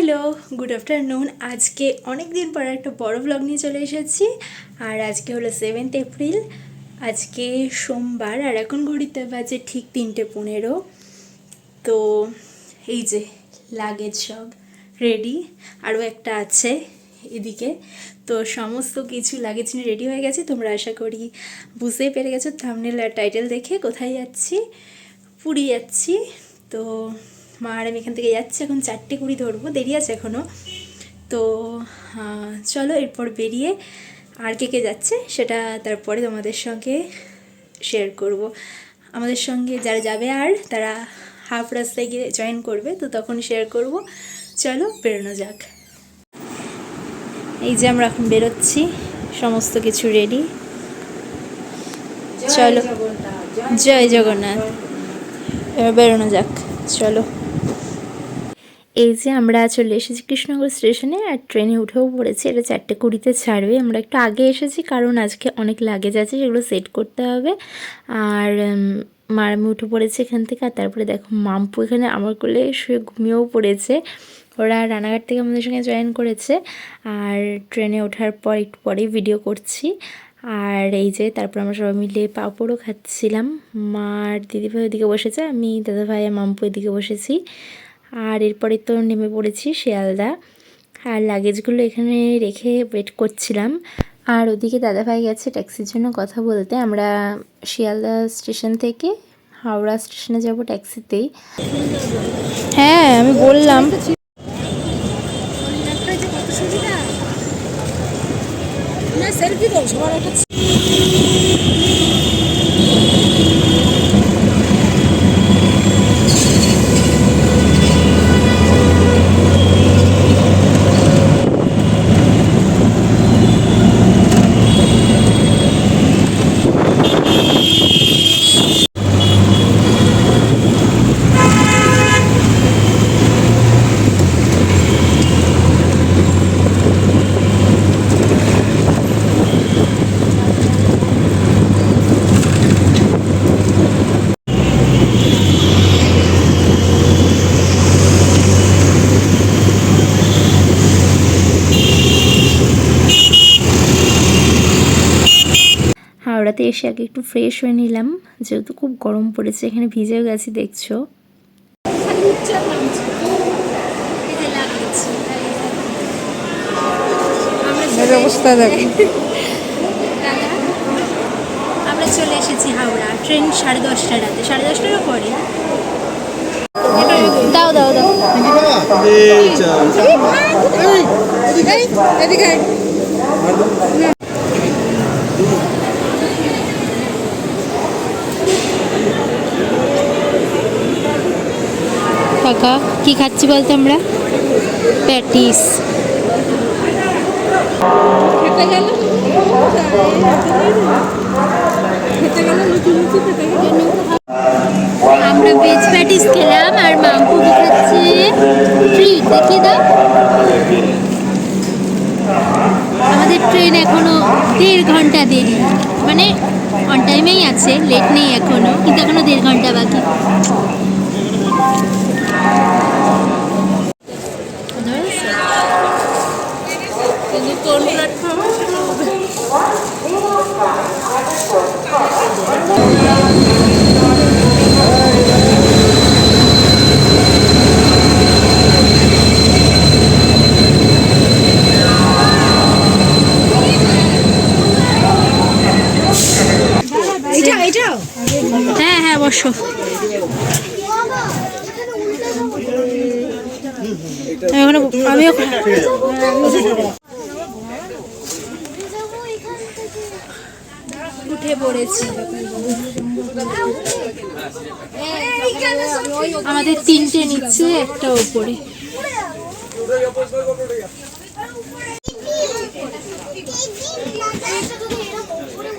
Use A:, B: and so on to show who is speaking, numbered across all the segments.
A: Hello, good afternoon. আজকে অনেক দিন পর একটা বড় ব্লগ নিয়ে চলে এসেছি। আর আজকে হলো 7th এপ্রিল। আজকে সোমবার আর এখন ঘড়িতে বাজে ঠিক 3:15। তো এই যে লাগেজ সব রেডি, আরও একটা আছে এদিকে। তো সমস্ত কিছু লাগেজ নিয়ে রেডি হয়ে গেছে। তোমরা আশা করি বুঝতেই পেরে গেছো থাম্বনেল আর টাইটেল দেখে কোথায় যাচ্ছি। পুরী যাচ্ছি। তো মা আর আমি এখান থেকে যাচ্ছি, এখন 4:20 ধরবো, দেরি আছে এখনও। তো চলো এরপর বেরিয়ে আর কে যাচ্ছে সেটা তারপরে তোমাদের সঙ্গে শেয়ার করব। আমাদের সঙ্গে যারা যাবে আর তারা হাফ রাস্তায় গিয়ে জয়েন করবে, তো তখন শেয়ার করব। চলো বেরোনো যাক। এই যে আমরা এখন বেরোচ্ছি, সমস্ত কিছু রেডি। চলো, জয় জগন্নাথ। এবার বেরোনো যাক, চলো। এই যে আমরা চলে এসেছি কৃষ্ণনগর স্টেশনে, আর ট্রেনে উঠেও পড়েছি। এটা 4:20-তে ছাড়বে। আমরা একটু আগে এসেছি কারণ আজকে অনেক লাগেজ আছে, সেগুলো সেট করতে হবে। আর আমি উঠে পড়েছি এখান থেকে। আর তারপরে দেখো মাম্পু এখানে আমার কোলে শুয়ে ঘুমিয়েও পড়েছে। ওরা রানাঘাট থেকে আমাদের সঙ্গে জয়েন করেছে। আর ট্রেনে ওঠার পর একটু পরেই ভিডিও করছি। আর এই যে তারপর আমরা সবাই মিলে পাঁপড়ও খাচ্ছিলাম। মার দিদিভাই ওদিকে বসেছে, আমি দাদাভাই আর মাম্পু এদিকে বসেছি। আর এরপরে তো নেমে পড়েছি শিয়ালদা। আর লাগেজগুলো এখানে রেখে ওয়েট করছিলাম। আর ওদিকে দাদাভাই গেছে ট্যাক্সির জন্য কথা বলতে। আমরা শিয়ালদা স্টেশন থেকে হাওড়া স্টেশনে যাব ট্যাক্সিতেই। হ্যাঁ, আমি বললাম। হাওড়াতে এসে আগে একটু ফ্রেশ হয়ে নিলাম, যেহেতু খুব গরম পড়েছে। এখানে ভিজেও গেছি, দেখছো। অবস্থা দেখো। আমরা চলে এসেছি হাওড়া। ট্রেন 10:30 রাতে, 10:30টারও পরে। দাও দাও দাও। কাকা কি খাচ্ছি বলতো আমরা? প্যাটিস। আমরা ভেজ প্যাটিস খেলাম আর মাম্পু খাচ্ছে ট্রিট। দেখিয়ে দাও। আমাদের ট্রেন এখনো 1.5 ঘন্টা দেরি, মানে অন টাইমেই আছে, লেট নেই এখনো, কিন্তু এখনো 1.5 ঘন্টা বাকি। কোন প্ল্যাটফর্ম? হ্যাঁ হ্যাঁ, বসো। আমিও উঠে পড়েছি। আমাদের 3টে নিচ্ছে, একটা ওপরে।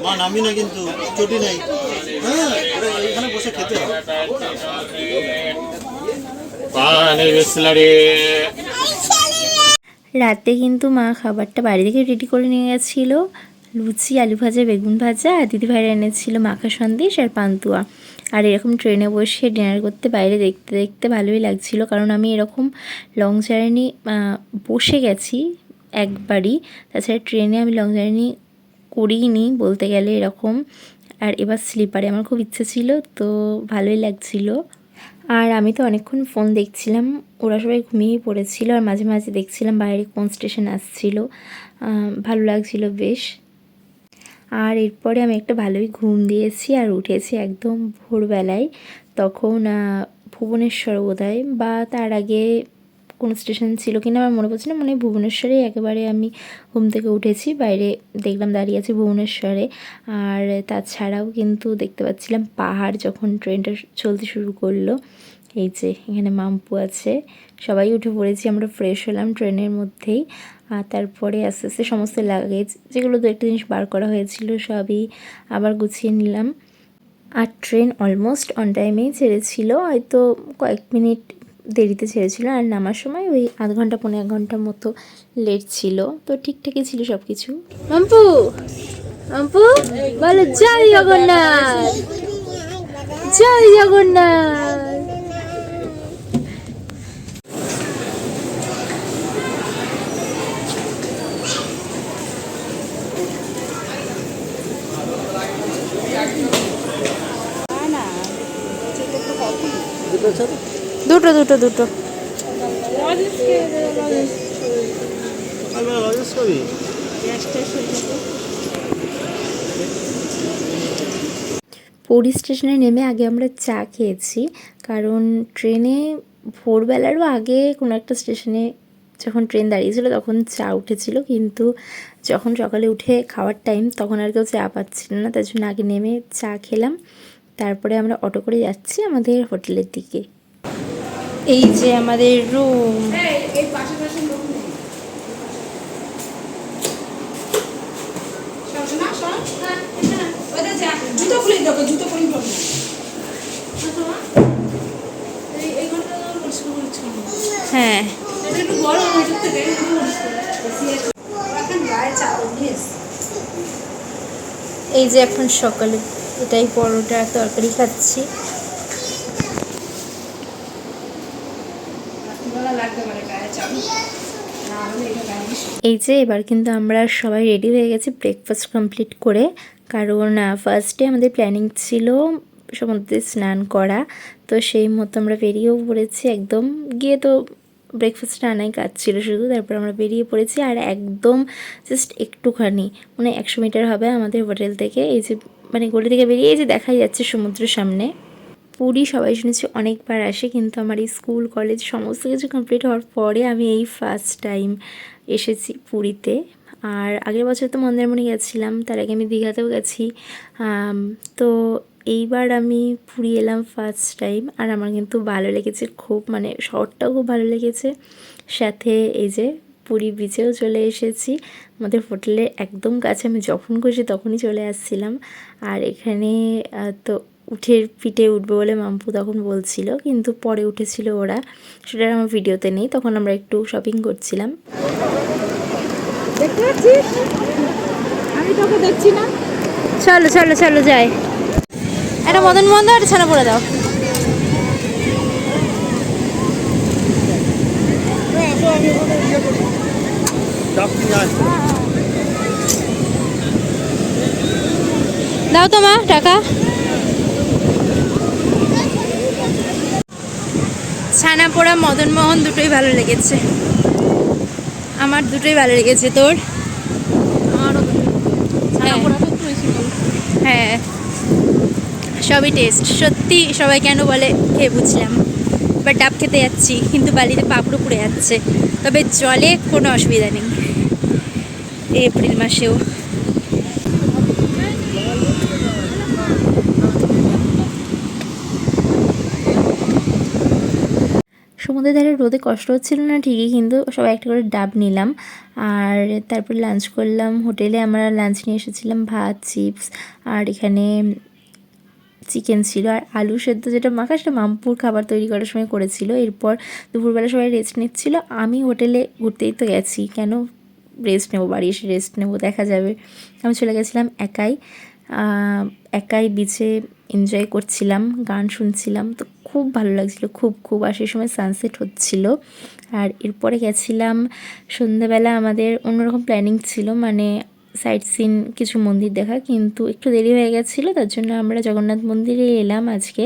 A: মা নামি না, কিন্তু চটি নাই। হ্যাঁ, এখানে বসে খেতে হবে। রাতে কিন্তু মা খাবারটা বাড়ি থেকে রেডি করে নিয়ে গেছিলো। লুচি, আলু ভাজা, বেগুন ভাজা, আর দিদিভাইরা এনেছিল মাখা সন্দেশ আর পান্তুয়া। আর এরকম ট্রেনে বসে ডিনার করতে বাইরে দেখতে দেখতে ভালোই লাগছিল, কারণ আমি এরকম লং জার্নি বসে গেছি একবারই, তাছাড়া ট্রেনে আমি লং জার্নি করিনি বলতে গেলে এরকম। আর এবার স্লিপারে আমার খুব ইচ্ছে ছিল, তো ভালোই লাগছিল। আর আমি তো অনেকক্ষণ ফোন দেখছিলাম, ওরা সবাই ঘুমিয়েই পড়েছিল, আর মাঝে মাঝে দেখছিলাম বাইরে কোন স্টেশন আসছিল, ভালো লাগছিল বেশ। আর এরপরে আমি একটা ভালোই ঘুম দিয়েছি আর উঠেছি একদম ভোরবেলায়, তখন ভুবনেশ্বর বোধহয় বা তার আগে কোনো স্টেশন ছিল কিনা আমার মনে পড়ছে না, মানে ভুবনেশ্বরে একেবারে আমি ঘুম থেকে উঠেছি। বাইরে দেখলাম দাঁড়িয়ে আছে ভুবনেশ্বরে, আর তাছাড়াও কিন্তু দেখতে পাচ্ছিলাম পাহাড় যখন ট্রেনটা চলতে শুরু করলো। এই যে এখানে মাম্পু আছে, সবাই উঠে পড়েছি, আমরা ফ্রেশ হলাম ট্রেনের মধ্যেই। আর তারপরে আস্তে আস্তে সমস্ত লাগেজ যেগুলো দু একটা জিনিস বার করা হয়েছিল সবই আবার গুছিয়ে নিলাম। আর ট্রেন অলমোস্ট অন টাইমেই ছেড়েছিল, হয়তো কয়েক মিনিট দেরিতে ছেড়েছিল, আর নামার সময় ওই আধ ঘন্টা ১৫ ঘন্টার মতো লেট ছিল, তো ঠিকঠাকই ছিল সব কিছু। মাম্পু মাম্পু বলো জয় জগন্নাথ, জয় জগন্নাথ। দুটো দুটো দুটো পুরী স্টেশনে নেমে আগে আমরা চা খেয়েছি, কারণ ট্রেনে ভোরবেলারও আগে কোনো একটা স্টেশনে যখন ট্রেন দাঁড়িয়েছিল তখন চা উঠেছিল, কিন্তু যখন সকালে উঠে খাওয়ার টাইম তখন আর কেউ চা পাচ্ছিল না, তার জন্য আগে নেমে চা খেলাম। তারপরে আমরা অটো করে যাচ্ছি আমাদের হোটেলের দিকে। এই যে আমাদের রুম, হ্যাঁ এই যে এখন সকালে এটাই পরোটা তরকারি খাচ্ছি। এই যে এবার কিন্তু আমরা সবাই রেডি হয়ে গেছি ব্রেকফাস্ট কমপ্লিট করে, কারণ ফার্স্টে আমাদের প্ল্যানিং ছিল সমুদ্রে স্নান করা, তো সেই মতো আমরা বেরিয়েও পড়েছি। একদম গিয়ে তো ব্রেকফাস্টটা আনাই কাজ ছিল শুধু, তারপর আমরা বেরিয়ে পড়েছি। আর একদম জাস্ট একটুখানি মানে 100 মিটার হবে আমাদের হোটেল থেকে, এই যে মানে গলি থেকে বেরিয়ে এই যে দেখাই যাচ্ছে সমুদ্রের সামনে। পুরী সবাই শুনেছি অনেকবার আসে, কিন্তু আমার এই স্কুল কলেজ সমস্ত কিছু কমপ্লিট হওয়ার পরে আমি এই ফার্স্ট টাইম এসেছি পুরীতে। আর আগের বছর তো মন্দারমণি গেছিলাম, তার আগে আমি দীঘাতেও গেছি, তো এইবার আমি পুরী এলাম ফার্স্ট টাইম। আর আমার কিন্তু ভালো লেগেছে খুব, মানে শহরটাও খুব ভালো লেগেছে, সাথে এই যে পুরী বিচেও চলে এসেছি আমাদের হোটেলের একদম কাছে, আমি যখন খুশি তখনই চলে আসছিলাম। আর এখানে তো উঠের পিঠে উঠবে বলে মাম্পু তখন বলছিল, কিন্তু পরে উঠেছিল ওরা, সেটা আমার ভিডিওতে নেই। তখন আমরা একটু শপিং করছিলাম। দেখতে পাচ্ছিস আমি তোকে দেখছি না, চলো চলো চলো যাই। একটা মদন মোহন দাও, একটা ছানা পড়ে দাও। দাও তো মা টাকা। ছানা পোড়া মদন মোহন দুটোই ভালো লেগেছে, আমার দুটোই ভালো লেগেছে। তোর? হ্যাঁ সবই টেস্ট, সত্যি সবাই কেন বলে খেয়ে বুঝলাম। এবার ডাব খেতে যাচ্ছি, কিন্তু বালিতে পাপড়ও পুড়ে যাচ্ছে, তবে জলে কোনো অসুবিধা নেই এপ্রিল মাসেও। সমুদ্রের ধারে রোদে কষ্ট হচ্ছিল না ঠিকই, কিন্তু সবাই একটা করে ডাব নিলাম। আর তারপর লাঞ্চ করলাম হোটেলে, আমরা লাঞ্চ নিয়ে এসেছিলাম ভাত, চিপস, আর এখানে চিকেন ছিল, আর আলু সেদ্ধ, যেটা মাখা সেটা মাম্পুর খাবার তৈরি করার সময় করেছিল। এরপর দুপুরবেলা সবাই রেস্ট নিচ্ছিল, আমি হোটেলে ঘুরতেই তো গেছি, কেন রেস্ট নেবো, বাড়ি এসে রেস্ট নেবো দেখা যাবে। আমি চলে গেছিলাম একাই, একাই বিচে এনজয় করছিলাম, গান শুনছিলাম, তো খুব ভালো লাগছিলো, খুব খুব। আর সেই সময় সানসেট হচ্ছিল। আর এরপরে গেছিলাম সন্ধ্যাবেলা, আমাদের অন্যরকম প্ল্যানিং ছিল, মানে সাইট সিন কিছু মন্দির দেখা, কিন্তু একটু দেরি হয়ে গেছিলো, তার জন্য আমরা জগন্নাথ মন্দিরে এলাম আজকে।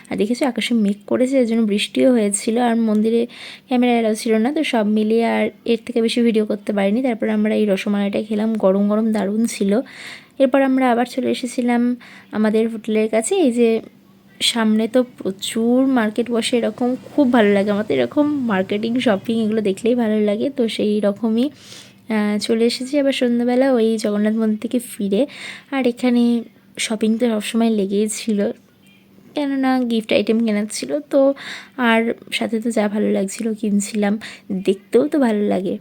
A: আর দেখেছি আকাশে মেঘ করেছে, এর জন্য বৃষ্টিও হয়েছিল, আর মন্দিরে ক্যামেরা এলাও ছিল না, তো সব মিলিয়ে আর এর থেকে বেশি ভিডিও করতে পারিনি। তারপর আমরা এই রসমালাইটা খেলাম, গরম গরম দারুণ ছিল। এরপর আমরা আবার চলে এসেছিলাম আমাদের হোটেলের কাছে। এই যে সামনে তো প্রচুর মার্কেট বসে, এরকম খুব ভালো লাগে আমার, তো এরকম মার্কেটিং শপিং এগুলো দেখলেই ভালো লাগে, তো সেই রকমই চলে এসেছি আবার সন্ধ্যাবেলা ওই জগন্নাথ মন্দির থেকে ফিরে। আর এখানে শপিং তো সবসময় লেগেই ছিল, কেননা গিফট আইটেম কেনার ছিল তো, আর সাথে তো যা ভালো লাগছিল কিনছিলাম, দেখতেও তো ভালো লাগে।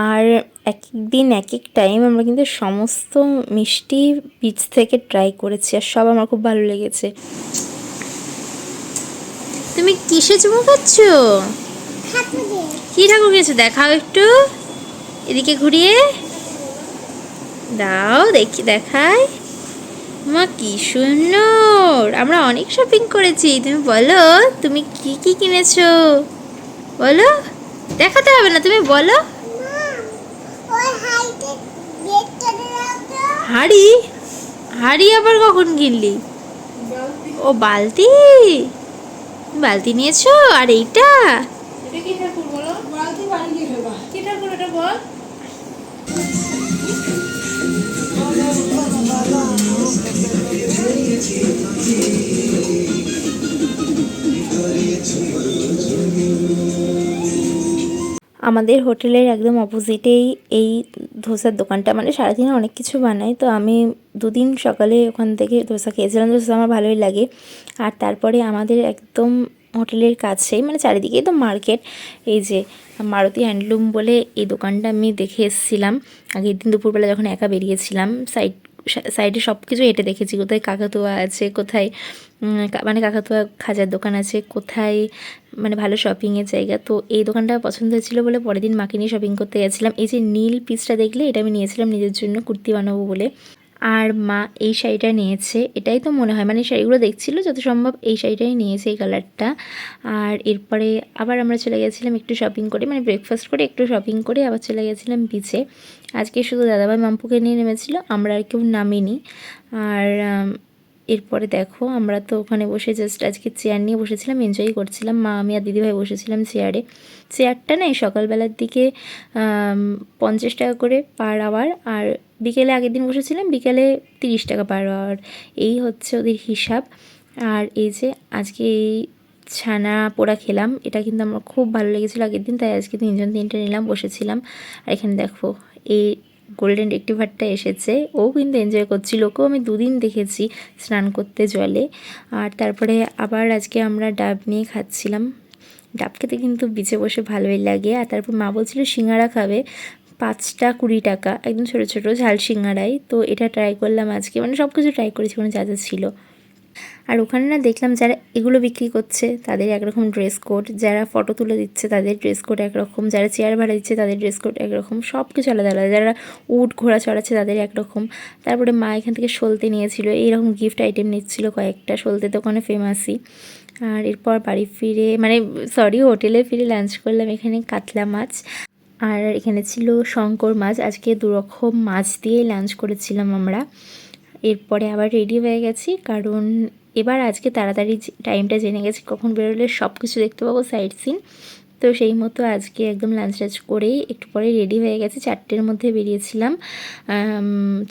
A: আর এক এক দিন এক এক টাইম আমরা কিন্তু সমস্ত মিষ্টি বীজ থেকে ট্রাই করেছি, আর সব আমার খুব ভালো লেগেছে। তুমি কিসে চুমু খাচ্ছ? কি ঠাকুর খেয়েছো দেখাও একটু, এদিকে ঘুরিয়ে দাও দেখি, দেখাই। মা কি সুন্দর, আমরা অনেক শপিং করেছি। তুমি বলো তুমি কি কি কিনেছো, বলো, দেখাতে হবে না, তুমি বলো। হাড়ি, হাড়ি আবার কখন কিনলি? ও বালতি, বালতি নিয়েছো। আর এইটা কি ঠাকুর বলো, বালতি বাড়ি গিয়ে ফেলবা, কি ঠাকুর এটা বল। আমাদের হোটেলের একদম অপোজিটেই এই ধোসার দোকানটা, মানে সারাদিনে অনেক কিছু বানাই, তো আমি দুদিন সকালে ওখান থেকে ধোসা খেয়েছিলাম, ধোসা আমার ভালোই লাগে। আর তারপরে আমাদের একদম হোটেলের কাছেই, মানে চারিদিকেই তো মার্কেট, এই যে মারুতি হ্যান্ডলুম বলে এই দোকানটা আমি দেখে এসেছিলাম আগের দিন দুপুরবেলা যখন একা বেরিয়েছিলাম। সাইডে সব কিছু হেঁটে দেখেছি, কোথায় কাকাতুয়া আছে, কোথায় মানে কাকাতুয়া খাজার দোকান আছে, কোথায় মানে ভালো শপিংয়ের জায়গা। তো এই দোকানটা পছন্দ হয়েছিল বলে পরের দিন মাকে নিয়ে শপিং করতে গেছিলাম। এই যে নীল পিসটা দেখলে, এটা আমি নিয়েছিলাম নিজের জন্য কুর্তি বানাবো বলে। আর মা এই শাড়িটা নিয়েছে, এটাই তো মনে হয়, মানে শাড়িগুলো দেখছিল যত সম্ভব এই শাড়িটাই নিয়েছে, এই কালারটা। আর এরপরে আবার আমরা চলে গেছিলাম একটু শপিং করে, মানে ব্রেকফাস্ট করে একটু শপিং করে আবার চলে গেছিলাম বিচে। আজকে শুধু দাদাভাই মাম্পুকে নিয়ে নেমেছিল, আমরা আর কেউ নামিনি। আর এরপরে দেখো আমরা তো ওখানে বসে জাস্ট আজকে চেয়ার নিয়ে বসেছিলাম, এনজয় করছিলাম, মা আমি আর দিদিভাই বসেছিলাম চেয়ারে। চেয়ারটা না এই সকালবেলার দিকে 50 টাকা করে পার আওয়ার, আর বিকেলে আগের দিন বসেছিলাম বিকেলে 30 টাকা পার আওয়ার, এই হচ্ছে ওদের হিসাব। আর এই যে আজকে এই ছানা পোড়া খেলাম, এটা কিন্তু আমার খুব ভালো লেগেছিলো আগের দিন, তাই আজকে 3 জন 3টে নিলাম, বসেছিলাম। আর এখানে দেখো এই গোল্ডেন রেক্টিভারটা এসেছে, ও কিন্তু এনজয় করছিল, ওকেও আমি 2 দিন দেখেছি স্নান করতে জলে। আর তারপরে আবার আজকে আমরা ডাব নিয়ে খাচ্ছিলাম, ডাব খেতে কিন্তু বিচে বসে ভালোই লাগে। আর তারপর মা বলছিল সিঙ্গারা খাবে, 5টা 20 টাকা, একদম ছোটো ছোটো ঝাল সিঙ্গারাই। তো এটা ট্রাই করলাম আজকে, মানে সব কিছু ট্রাই করেছি মানে যা যা ছিল। আর ওখানে না দেখলাম যারা এগুলো বিক্রি করছে তাদের একরকম ড্রেস কোড, যারা ফটো তুলে দিচ্ছে তাদের ড্রেস কোড একরকম, যারা চেয়ার ভাড়া দিচ্ছে তাদের ড্রেস কোড একরকম, সব কিছু আলাদা আলাদা, যারা উট ঘোড়া চড়াচ্ছে তাদের একরকম। তারপরে মা এখান থেকে সলতে নিয়েছিল, এইরকম গিফট আইটেম নিচ্ছিল কয়েকটা, সলতে তো ওখানে ফেমাসই। আর এরপর বাড়ি ফিরে, মানে সরি হোটেলে ফিরে লাঞ্চ করলাম এখানে কাতলা মাছ, আর এখানে ছিল শঙ্কর মাছ। আজকে 2 রকম মাছ দিয়ে লাঞ্চ করেছিলাম আমরা। এরপরে আবার রেডি হয়ে গেছি, কারণ এবার আজকে তাড়াতাড়ি টাইমটা জেনে গেছি কখন বেরোলে সব কিছু দেখতে পাবো সাইট সিন। তো সেই মতো আজকে একদম লাঞ্চ টাঞ্চ করেই একটু পরে রেডি হয়ে গেছি, 4টের মধ্যে বেরিয়েছিলাম,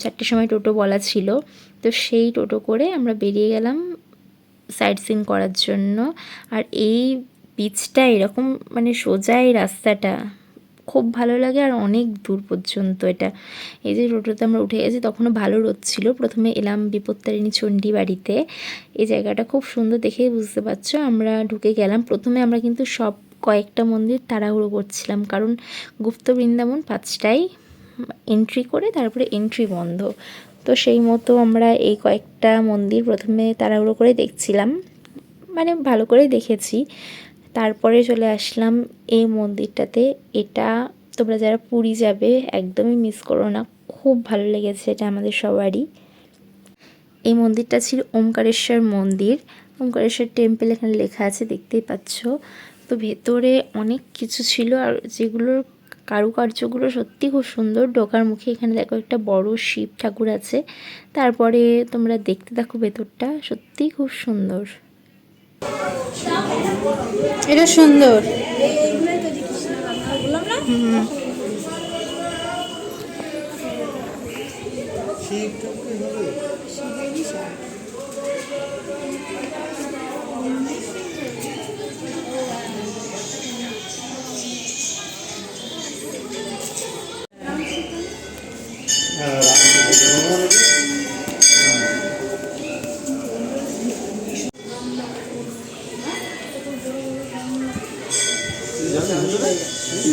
A: 4টের সময় টোটো বলা ছিল, তো সেই টোটো করে আমরা বেরিয়ে গেলাম সাইট সিন করার জন্য। আর এই বিচটা এরকম মানে সোজা এই রাস্তাটা খুব ভালো লাগে, আর অনেক দূর পর্যন্ত এটা। এই যে টোটোতে আমরা উঠে গেছি, তখনও ভালো রোদ ছিল। প্রথমে এলাম বিপত্তারিণী চণ্ডী বাড়িতে, এই জায়গাটা খুব সুন্দর, দেখেই বুঝতে পারছো। আমরা ঢুকে গেলাম, প্রথমে আমরা কিন্তু সব কয়েকটা মন্দির তাড়াহুড়ো করছিলাম, কারণ গুপ্ত বৃন্দাবন 5টায় এন্ট্রি করে তারপরে এন্ট্রি বন্ধ, তো সেই মতো আমরা এই কয়েকটা মন্দির প্রথমে তাড়াহুড়ো করে দেখছিলাম, মানে ভালো করে দেখেছি। তারপরে চলে আসলাম এই মন্দিরটাতে। এটা তোমরা যারা পুরী যাবে একদমই মিস করো না, খুব ভালো লেগেছে এটা আমাদের সবারই। এই মন্দিরটা ছিল ওমকারেশ্বর মন্দির, ওমকারেশ্বর টেম্পল এখানে লেখা আছে, দেখতেই পাচ্ছ। তো ভেতরে অনেক কিছু ছিল, আর যেগুলোর কারুকার্যগুলো সত্যি খুব সুন্দর। ঢোকার মুখে এখানে দেখো একটা বড় শিব ঠাকুর আছে। তারপরে তোমরা দেখতে থাকো ভেতরটা, সত্যিই খুব সুন্দর।
B: এটা সুন্দর।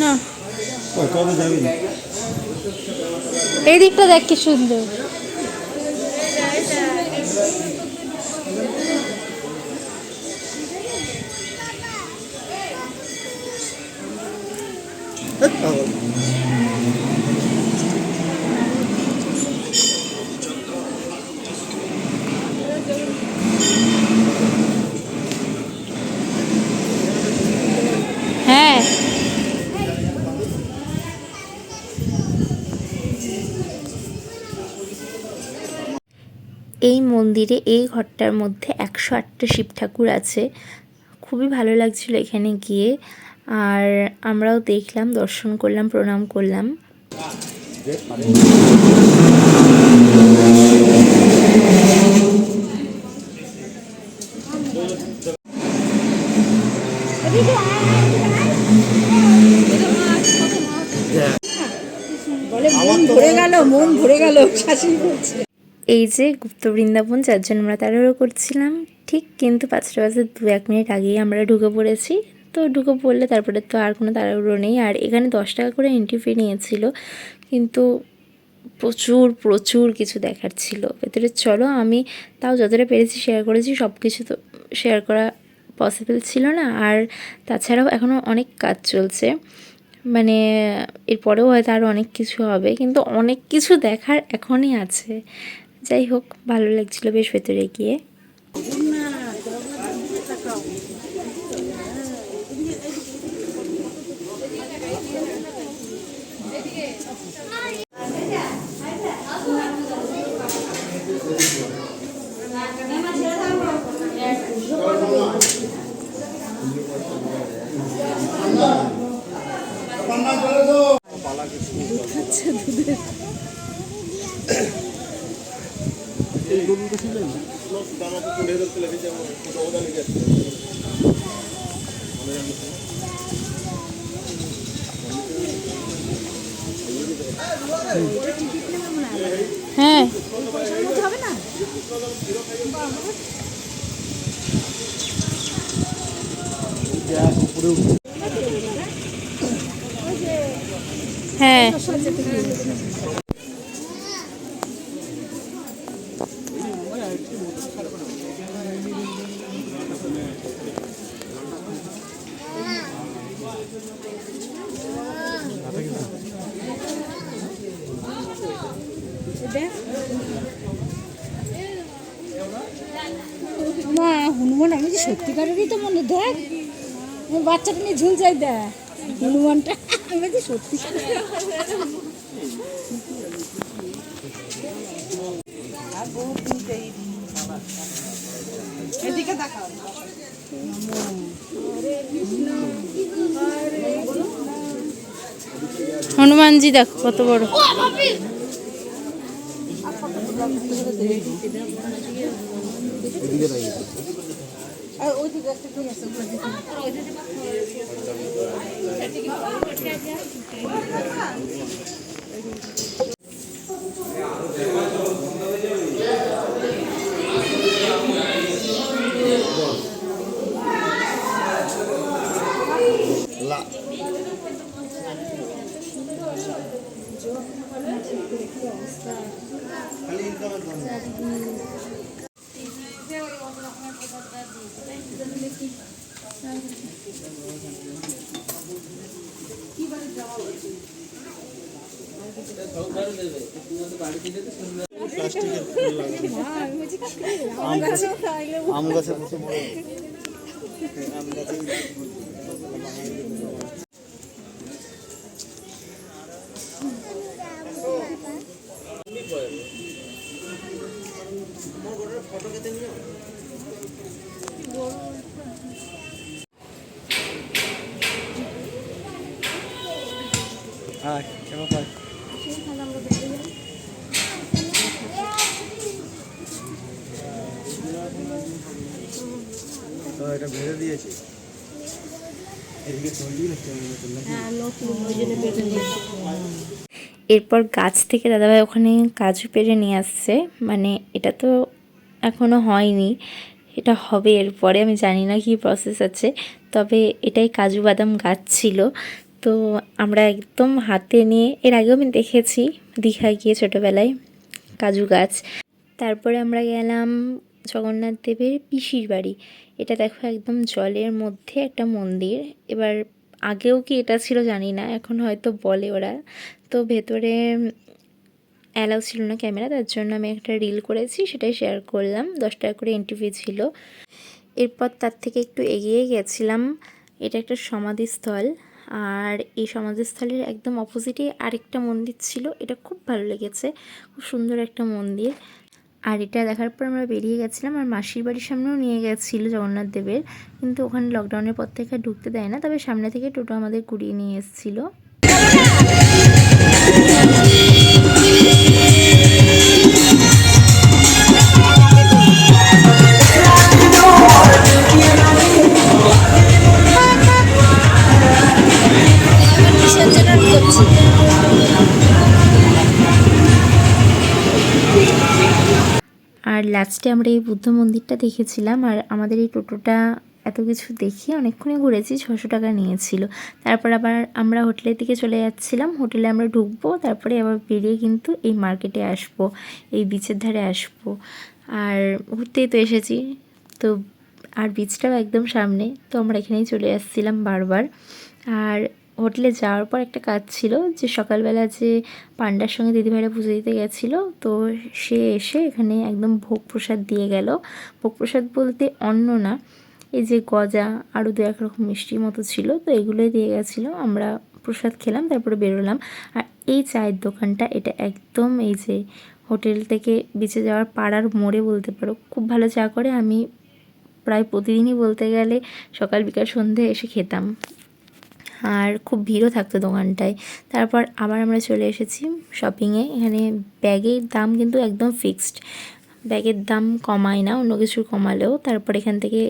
A: না
B: যাবি না,
A: এই দিকটা দেখ কি সুন্দর। হ্যাঁ, এই মন্দিরে এই ঘরটার মধ্যে 108টা শিব ঠাকুর আছে। খুবই ভালো লাগছিল এখানে গিয়ে, আর আমরাও দেখলাম, দর্শন করলাম, প্রণাম করলাম।
B: মন ভরে গেল, মন ভরে গেল, শাশুড়ি বলছে।
A: এই যে গুপ্ত বৃন্দাবন, যার জন্য আমরা তাড়াহুড়ো করছিলাম ঠিক, কিন্তু 5টা বাজে 2-1 মিনিট আগেই আমরা ঢুকে পড়েছি। তো ঢুকে পড়লে তারপরে তো আর কোনো তাড়াহুড়ো নেই। আর এখানে 10 টাকা করে এন্ট্রি ফি নিয়েছিল, কিন্তু প্রচুর প্রচুর কিছু দেখার ছিল ভেতরে। চলো, আমি তাও যতটা পেরেছি শেয়ার করেছি, সব কিছু তো শেয়ার করা পসিবল ছিল না। আর তাছাড়াও এখনও অনেক কাজ চলছে, মানে এরপরেও হয়তো আরও অনেক কিছু হবে, কিন্তু অনেক কিছু দেখার এখনই আছে। যাই হোক, ভালো লাগছিল বেশ ভেতরে গিয়ে। হ্যাঁ, হ্যাঁ,
B: মা হনুমান, আমি যে সত্যিকারেরই তো মনে, দেখ বাচ্চাটা নিয়ে ঝুল যাই, দেখ হনুমানটা, আমি যে সত্যিকারের। এদিকে দেখাও।
A: হনুমানজি দেখো কত বড়।
C: আম গাছের হ্যাঁ তো এটা ভেজে দিয়েছি এদিকে তৈরি হচ্ছে
A: এরপর গাছ থেকে দাদাভাই ওখানে কাজু পেড়ে নিয়ে আসছে, মানে এটা তো এখনও হয়নি, এটা হবে এরপরে, আমি জানি না কি প্রসেস আছে, তবে এটাই কাজু বাদাম গাছ ছিল। তো আমরা একদম হাতে নিয়ে, এর আগেও আমি দেখেছি দীঘায় গিয়ে ছোটোবেলায় কাজু গাছ। তারপরে আমরা গেলাম জগন্নাথ দেবের পিসির বাড়ি। এটা দেখো একদম জলের মধ্যে একটা মন্দির। এবার আগেও কি এটা ছিল জানি না, এখন হয়তো বলে ওরা। তো ভেতরে অ্যালাউ ছিল না ক্যামেরা, তার জন্য আমি একটা রিল করেছি, সেটাই শেয়ার করলাম। 10 টাকা করে এন্ট্রি ফি ছিল। এরপর তার থেকে একটু এগিয়ে গেছিলাম, এটা একটা সমাধিস্থল, আর এই সমাধিস্থলের একদম অপোজিটে আরেকটা মন্দির ছিল, এটা খুব ভালো লেগেছে, খুব সুন্দর একটা মন্দির। আর এটা দেখার পর আমরা বেরিয়ে গেছিলাম, আর মাসির বাড়ির সামনেও নিয়ে গেছিলো জগন্নাথ দেবের, কিন্তু ওখানে লকডাউনের পর থেকে ঢুকতে দেয় না, তবে সামনে থেকে টোটো আমাদের কুড়িয়ে নিয়ে এসেছিলো। আর লাস্টে আমরা এই বুদ্ধ মন্দিরটা দেখেছিলাম, আর আমাদের এই টোটোটা এত কিছু দেখিয়ে অনেকক্ষণই ঘুরেছি, 600 টাকা নিয়েছিল। তারপর আবার আমরা হোটেলের দিকে চলে যাচ্ছিলাম, হোটেলে আমরা ঢুকবো, তারপরে আবার বেরিয়ে কিন্তু এই মার্কেটে আসবো, এই বিচের ধারে আসবো। আর ঘুরতেই তো এসেছি, তো আর বিচটাও একদম সামনে, তো আমরা এখানেই চলে আসছিলাম বারবার। আর হোটেলে যাওয়ার পর একটা কাজ ছিল, যে সকালবেলা যে পান্ডার সঙ্গে দিদিভাইরা পুজো দিতে গেছিলো, তো সে এসে এখানে একদম ভোগ প্রসাদ দিয়ে গেল। ভোগ প্রসাদ বলতে অন্য না, এই যে গজা আরও 2-1 রকম মিষ্টির মতো ছিল, তো এগুলোই দিয়ে গেছিলো। আমরা প্রসাদ খেলাম, তারপরে বেরোলাম। আর এই চায়ের দোকানটা, এটা একদম এই যে হোটেল থেকে বিচে যাওয়ার পাড়ার মোড়ে বলতে পারো, খুব ভালো চা করে। আমি প্রায় প্রতিদিনই বলতে গেলে সকাল বিকাল সন্ধে এসে খেতাম, আর খুব ভিড়ও থাকতো দোকানটায়। তারপর আবার আমরা চলে এসেছি শপিংয়ে। এখানে ব্যাগের দাম কিন্তু একদম ফিক্সড, ব্যাগের দাম কমায় না, অন্য কিছু কমালেও। তারপর এখান থেকে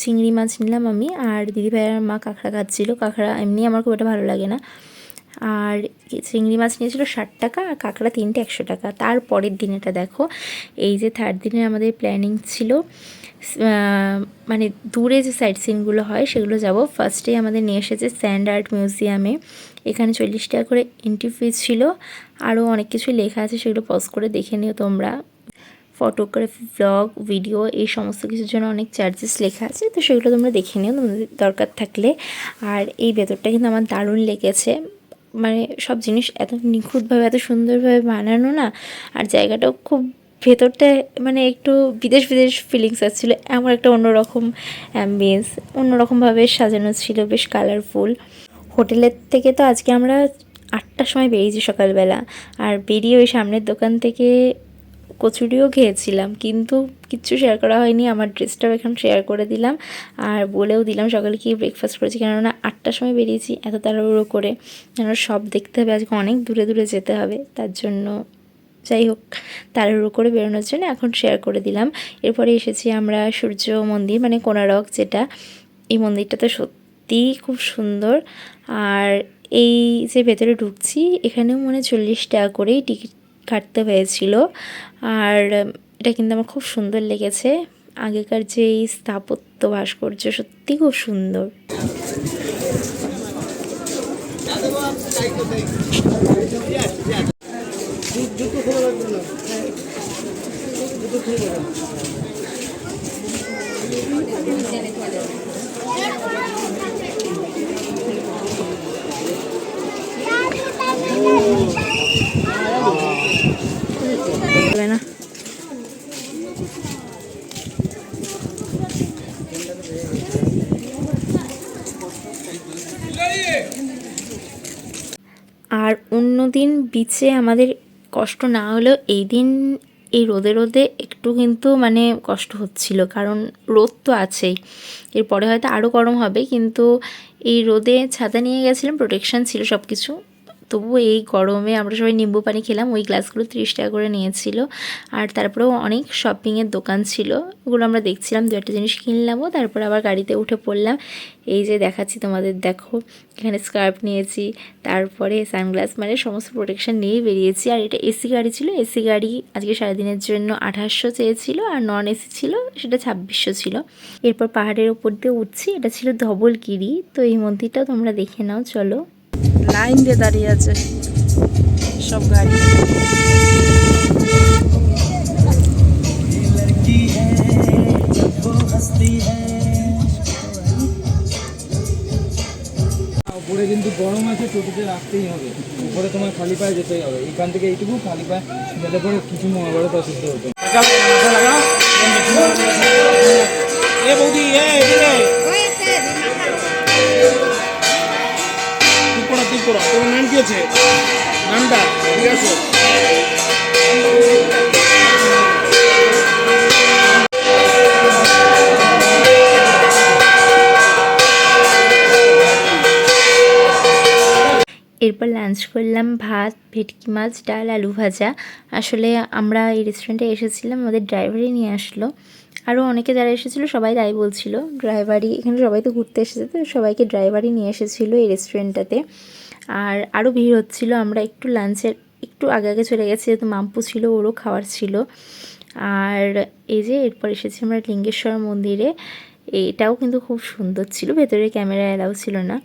A: চিংড়ি মাছ নিলাম আমি, আর দিদিভাইয়ের মা কাঁকড়া খাচ্ছিলো। কাঁকড়া এমনি আমার খুব একটা ভালো লাগে না, আর চিংড়ি মাছ নিয়েছিল 60 টাকা, আর কাঁকড়া 3টে 100 টাকা। তারপরের দিন এটা দেখো, এই যে 3rd দিনে আমাদের প্ল্যানিং ছিল মানে দূরে যে সাইট সিনগুলো হয় সেগুলো যাব। ফার্স্টেই আমাদের নিয়ে এসেছে স্যান্ড আর্ট মিউজিয়ামে, এখানে 40 টাকা করে এন্ট্রি ফি ছিল। আরও অনেক কিছু লেখা আছে, সেগুলো পজ করে দেখে নিও তোমরা। ফটোগ্রাফি, ব্লগ, ভিডিও, এই সমস্ত কিছুর জন্য অনেক চার্জেস লেখা আছে, তো সেগুলো তোমরা দেখে নিও তোমাদের দরকার থাকলে। আর এই ভেতরটা কিন্তু আমার দারুণ লেগেছে, মানে সব জিনিস এত নিখুঁতভাবে এত সুন্দরভাবে বানানো না, আর জায়গাটাও খুব ভেতরটা মানে একটু বিদেশ বিদেশ ফিলিংস আসছিলো, এমন একটা অন্যরকম অ্যাম্বিয়েন্স, অন্যরকমভাবে সাজানো ছিল, বেশ কালারফুল। হোটেলের থেকে তো আজকে আমরা 8টার সময় বেরিয়েছি সকালবেলা, আর বেরিয়ে ওই সামনের দোকান থেকে কচুরিও খেয়েছিলাম, কিন্তু কিচ্ছু শেয়ার করা হয়নি। আমার ড্রেসটাও এখন শেয়ার করে দিলাম, আর বলেও দিলাম সকালে কি ব্রেকফাস্ট করেছি, কেননা 8টার সময় বেরিয়েছি এত তাড়াহুড়ো করে, কেন সব দেখতে হবে, আজকে অনেক দূরে দূরে যেতে হবে, তার জন্য যাই হোক তাড়াহুড়ো করে বেরোনোর জন্য এখন শেয়ার করে দিলাম। এরপরে এসেছি আমরা সূর্য মন্দির, মানে কোণারক যেটা, এই মন্দিরটা তো সত্যিই খুব সুন্দর। আর এই যে ভেতরে ঢুকছি, এখানেও মনে 40 টাকা করেই টিকিট কাটতে হয়েছিল। আর এটা কিন্তু আমার খুব সুন্দর লেগেছে, আগেকার যে এই স্থাপত্য ভাস্কর্য সত্যি খুব সুন্দর। আর অন্য দিন বিচে আমাদের কষ্ট না হলেও এই দিন এই রোদে রোদে একটু কিন্তু মানে কষ্ট হচ্ছিল, কারণ রোদ তো আছেই, এরপরে হয়তো আরও গরম হবে, কিন্তু এই রোদে ছাতা নিয়ে গেছিলাম, প্রোটেকশান ছিল সব কিছু, তবুও এই গরমে আমরা সবাই নিম্বু পানি খেলাম। ওই গ্লাসগুলো 30 টাকা করে নিয়েছিল। আর তারপরেও অনেক শপিংয়ের দোকান ছিল, ওগুলো আমরা দেখছিলাম, 2-একটা জিনিস কিনলামও, তারপর আবার গাড়িতে উঠে পড়লাম। এই যে দেখাচ্ছি তোমাদের, দেখো এখানে স্কার্ফ নিয়েছি, তারপরে সানগ্লাস, মানে সমস্ত প্রোটেকশান নিয়েই বেরিয়েছি। আর এটা এসি গাড়ি ছিল, এসি গাড়ি আজকে সারাদিনের জন্য 2800 চেয়েছিল, আর নন এসি ছিল সেটা 2600 ছিল। এরপর পাহাড়ের ওপর দিয়ে উঠছি, এটা ছিল ধবলগিরি। তো এই মন্দিরটাও তোমরা দেখে নাও, চলো।
B: লাইন দিয়ে দাঁড়িয়ে আছে সব গাড়ি।
C: উপরে কিন্তু গরম আছে, টোটোতে রাখতেই হবে, উপরে তোমার খালি পায়ে যেতেই হবে, এখান থেকে এইটুকু খালি পায়ে গেলে পরে কিছু মহাভারত অসুস্থ হতো। তোমার নাম কি আছে? নামটা ঠিক আছে?
A: এরপর লাঞ্চ করলাম ভাত, ভেটকি মাছ, ডাল, আলু ভাজা। আসলে আমরা এই রেস্টুরেন্টে এসেছিলাম, আমাদের ড্রাইভারই নিয়ে আসলো। আরও অনেকে যারা এসেছিলো সবাই তাই বলছিল, ড্রাইভারই, এখানে সবাই তো ঘুরতে এসেছে, তো সবাইকে ড্রাইভারই নিয়ে এসেছিলো এই রেস্টুরেন্টটাতে। আর আরও ভিড় হচ্ছিলো, আমরা একটু লাঞ্চের একটু আগে আগে চলে গেছি, যেহেতু মাম্পু ছিল, ওরও খাওয়ার ছিল। আর এই যে এরপর এসেছি আমরা লিঙ্গেশ্বর মন্দিরে, এটাও কিন্তু খুব সুন্দর ছিল, ভেতরে ক্যামেরা অ্যালাউ ছিল না।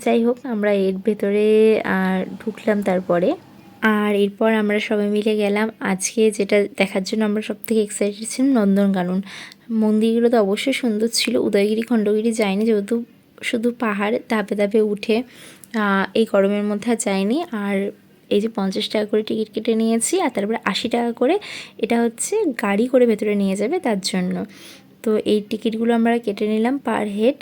A: যাই হোক, আমরা এর ভেতরে ঢুকলাম তারপরে। আর এরপর আমরা সবাই মিলে গেলাম আজকে যেটা দেখার জন্য আমরা সব থেকে এক্সাইটেড ছিলাম, নন্দনকানন। মন্দিরগুলো তো অবশ্যই সুন্দর ছিল, উদয়গিরি খণ্ডগিরি যায়নি, যেহেতু শুধু পাহাড় ধাপে ধাপে উঠে এই গরমের মধ্যে আর যায়নি। আর এই যে 50 টাকা করে টিকিট কেটে নিয়েছি, আর তারপরে 80 টাকা করে এটা হচ্ছে গাড়ি করে ভেতরে নিয়ে যাবে তার জন্য। তো এই টিকিটগুলো আমরা কেটে নিলাম পার হেড।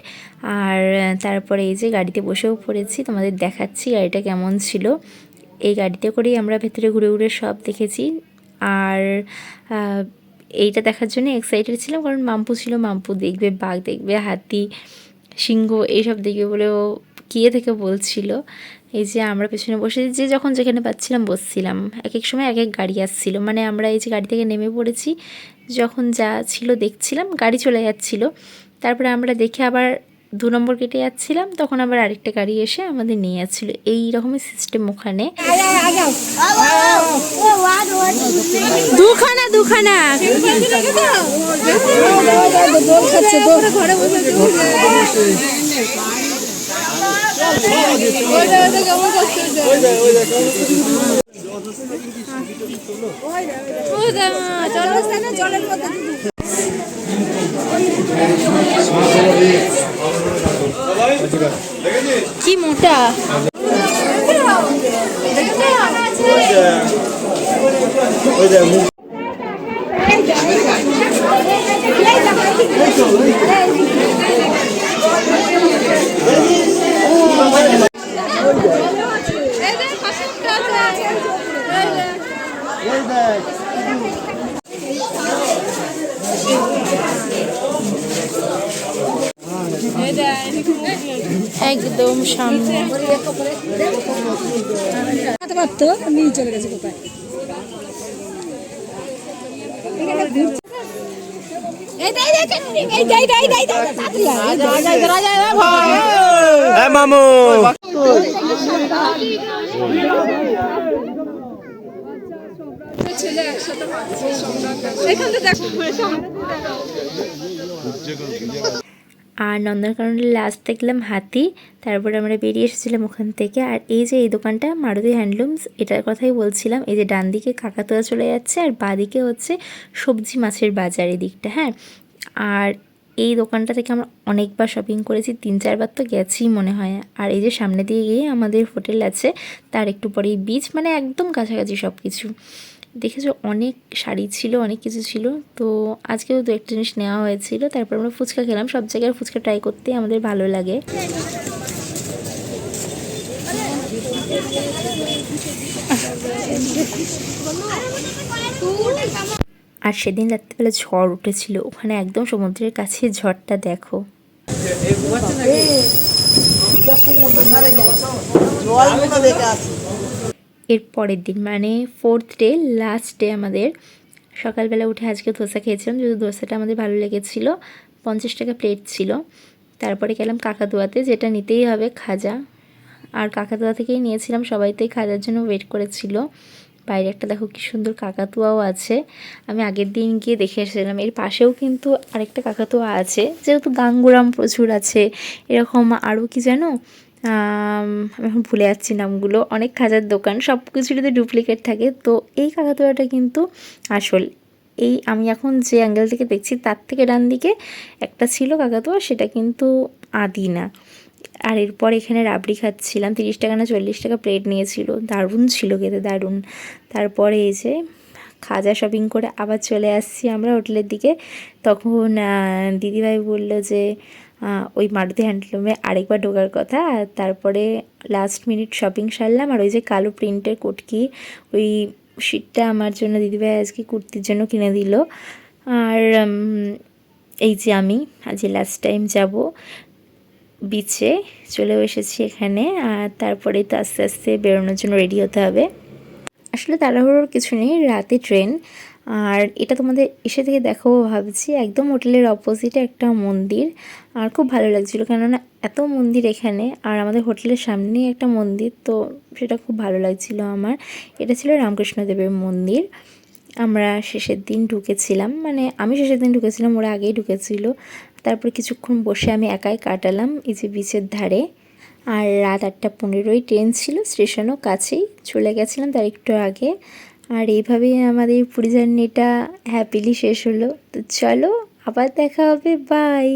A: আর তারপরে এই যে গাড়িতে বসেও পড়েছি, তোমাদের দেখাচ্ছি গাড়িটা কেমন ছিল। এই গাড়িতে করেই আমরা ভেতরে ঘুরে ঘুরে সব দেখেছি। আর এইটা দেখার জন্য এক্সাইটেড ছিলাম, কারণ মাম্পু ছিল, মাম্পু দেখবে বাঘ, দেখবে হাতি, সিংহ, এইসব দেখবে বলে ও গিয়ে থেকে বলছিল। এই যে আমরা পেছনে বসে যে যখন যেখানে পাচ্ছিলাম বসছিলাম, এক এক সময় এক এক গাড়ি আসছিল, মানে আমরা এই যে গাড়ি থেকে নেমে পড়েছি, যখন যা ছিল দেখছিলাম, গাড়ি চলে যাচ্ছিল, তারপরে আমরা দেখে আবার 2 নম্বর কেটে যাচ্ছিলাম, তখন আবার আরেকটা গাড়ি এসে আমাদের নিয়ে যাচ্ছিলো। এই রকমই সিস্টেম ওখানে। দুখানা
B: জলের মধ্যে
A: কি মোটা, একদম সামনে।
B: পারতো নিয়ে চলে গেছে কোথায়।
C: মামু
B: ছেলে একসাথে এখানে দেখো।
A: আর নন্দনকাননে লাস্ট দেখলাম হাতি, তারপরে আমরা বেরিয়ে এসেছিলাম ওখান থেকে। আর এই যে এই দোকানটা মারুতি হ্যান্ডলুমস, এটার কথাই বলছিলাম। এই যে ডান দিকে কাকাতুয়া চলে যাচ্ছে, আর বাঁ দিকে হচ্ছে সবজি মাছের বাজার এই দিকটা, হ্যাঁ। আর এই দোকানটা থেকে আমরা অনেকবার শপিং করেছি, 3-4 বার তো গেছি মনে হয়। আর এই যে সামনে দিয়ে গিয়ে আমাদের হোটেল আছে, তার একটু পরেই বিচ, মানে একদম কাছাকাছি সব কিছু। দেখেছো অনেক শাড়ি ছিল, অনেক কিছু ছিল। তো আজকেও 2-একটা জিনিস নেওয়া হয়েছিল। তারপর আমরা ফুচকা খেলাম, সব জায়গায় ফুচকা ট্রাই করতে আমাদের ভালো লাগে। আর সেদিন রাত্রিবেলা ঝড় উঠেছিল, ওখানে একদম সমুদ্রের কাছে ঝড়টা দেখো। এর পরের দিন মানে 4th ডে, লাস্ট ডে আমাদের, সকালবেলা উঠে আজকে ধোসা খেয়েছিলাম, যদি ধোসাটা আমাদের ভালো লেগেছিলো। 50 টাকা প্লেট ছিল। তারপরে গেলাম কাকাতুয়াতে, যেটা নিতেই হবে, খাজা। আর কাকাতুয়া থেকেই নিয়েছিলাম, সবাই তাই খাজার জন্য ওয়েট করেছিল। বাইরে একটা দেখো কি সুন্দর কাকাতুয়াও আছে, আমি আগের দিন গিয়ে দেখে এসেছিলাম। এর পাশেও কিন্তু আরেকটা কাকাতুয়া আছে, যেহেতু গাঙ্গুরাম প্রচুর আছে, এরকম আরও কি জানো, আমি এখন ভুলে যাচ্ছি নামগুলো, অনেক খাজার দোকান, সব কিছুতে ডুপ্লিকেট থাকে। তো এই কাকাতুয়াটা কিন্তু আসল। এই আমি এখন যে অ্যাঙ্গেল থেকে দেখছি তার থেকে ডান দিকে একটা ছিল কাকাতুয়া, সেটা কিন্তু আদি না। আর এরপর এখানে রাবড়ি খাচ্ছিলাম, 30 টাকা না 40 টাকা প্লেট নিয়েছিল, দারুণ ছিল খেতে, দারুণ। তারপরে এই যে খাজা শপিং করে আবার চলে আসছি আমরা হোটেলের দিকে। তখন দিদিভাই বলল যে ওই মারুতি হ্যান্ডলুমে আরেকবার ঢোকার কথা। আর তারপরে লাস্ট মিনিট শপিং সারলাম। আর ওই যে কালো প্রিন্টের কোটকি, ওই শিটটা আমার জন্য দিদিভাই আজকে কুর্তির জন্য কিনে দিল। আর এই যে আমি আজ লাস্ট টাইম যাব বিচে, চলেও এসেছি এখানে। আর তারপরে তো আস্তে আস্তে বেরোনোর জন্য রেডি হতে হবে। আসলে তাড়াহুড়োর কিছু নেই, রাতে ট্রেন। আর এটা তোমাদের এসে থেকে দেখাবো ভাবছি, একদম হোটেলের অপোজিটে একটা মন্দির। আর খুব ভালো লাগছিলো, কেননা এত মন্দির এখানে, আর আমাদের হোটেলের সামনেই একটা মন্দির, তো সেটা খুব ভালো লাগছিলো আমার। এটা ছিল রামকৃষ্ণদেবের মন্দির। আমরা শেষের দিন ঢুকেছিলাম, মানে আমি শেষের দিন ঢুকেছিলাম, ওরা আগেই ঢুকেছিল। তারপর কিছুক্ষণ বসে আমি একাই কাটালাম এই যে বিচের ধারে। আর রাত 8:15 ট্রেন ছিল, স্টেশনও কাছেই, চলে গেছিলাম তার একটু আগে। আর এইভাবেই আমাদের পুরী জার্নিটা হ্যাপিলি শেষ হলো। তো চলো আবার দেখা হবে, বাই।